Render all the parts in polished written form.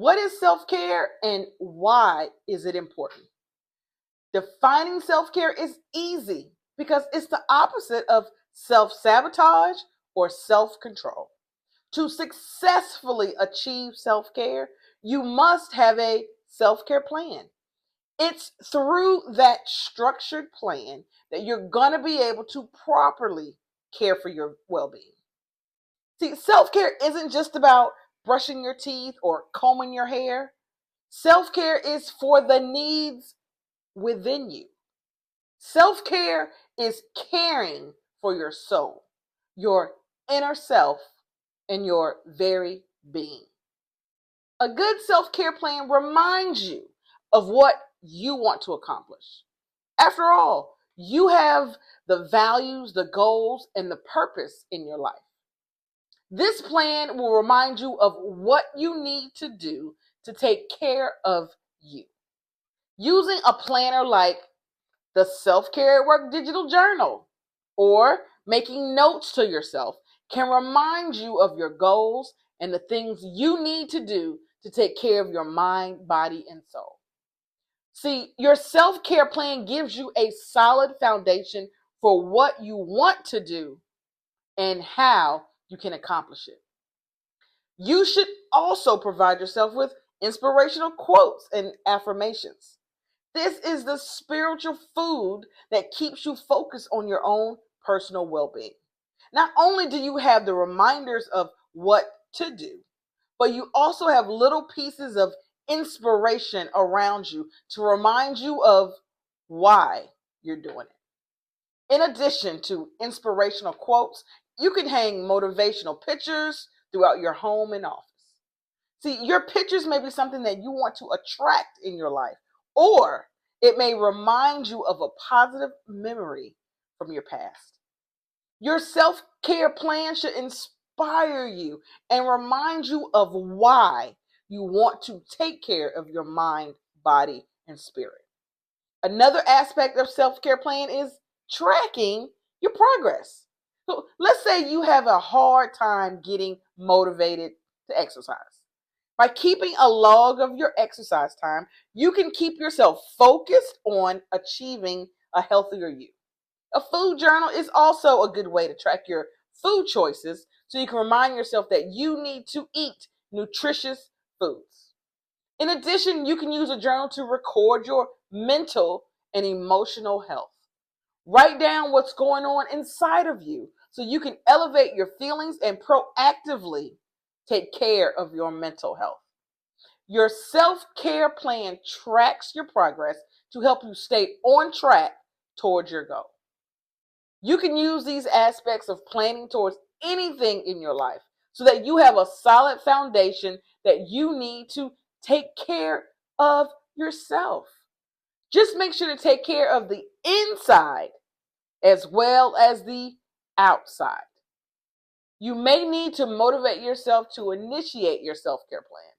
What is self-care and why is it important? Defining self-care is easy because it's the opposite of self-sabotage or self-control. To successfully achieve self-care, you must have a self-care plan. It's through that structured plan that you're going to be able to properly care for your well-being. See, self-care isn't just about brushing your teeth or combing your hair. Self-care is for the needs within you. Self-care is caring for your soul, your inner self, and your very being. A good self-care plan reminds you of what you want to accomplish. After all, you have the values, the goals, and the purpose in your life. This plan will remind you of what you need to do to take care of you. Using a planner like the Self-Care at Work digital journal or making notes to yourself can remind you of your goals and the things you need to do to take care of your mind, body, and soul. See, your self-care plan gives you a solid foundation for what you want to do and how you can accomplish it. You should also provide yourself with inspirational quotes and affirmations. This is the spiritual food that keeps you focused on your own personal well-being. Not only do you have the reminders of what to do, but you also have little pieces of inspiration around you to remind you of why you're doing it. In addition to inspirational quotes, you can hang motivational pictures throughout your home and office. See, your pictures may be something that you want to attract in your life, or it may remind you of a positive memory from your past. Your self-care plan should inspire you and remind you of why you want to take care of your mind, body, and spirit. Another aspect of self-care plan is tracking your progress. So let's say you have a hard time getting motivated to exercise. By keeping a log of your exercise time, you can keep yourself focused on achieving a healthier you. A food journal is also a good way to track your food choices so you can remind yourself that you need to eat nutritious foods. In addition, you can use a journal to record your mental and emotional health. Write down what's going on inside of you so you can elevate your feelings and proactively take care of your mental health. Your self-care plan tracks your progress to help you stay on track towards your goal. You can use these aspects of planning towards anything in your life so that you have a solid foundation that you need to take care of yourself. Just make sure to take care of the inside as well as the outside. You may need to motivate yourself to initiate your self-care plan.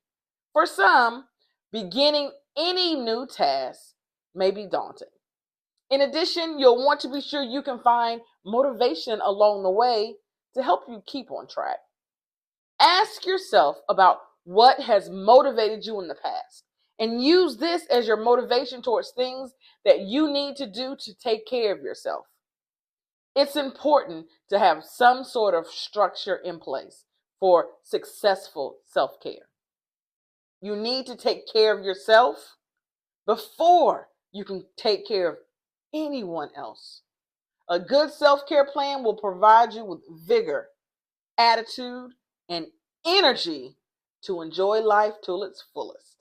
For some, beginning any new task may be daunting. In addition, you'll want to be sure you can find motivation along the way to help you keep on track. Ask yourself about what has motivated you in the past and use this as your motivation towards things that you need to do to take care of yourself. It's important to have some sort of structure in place for successful self-care. You need to take care of yourself before you can take care of anyone else. A good self-care plan will provide you with vigor, attitude, and energy to enjoy life to its fullest.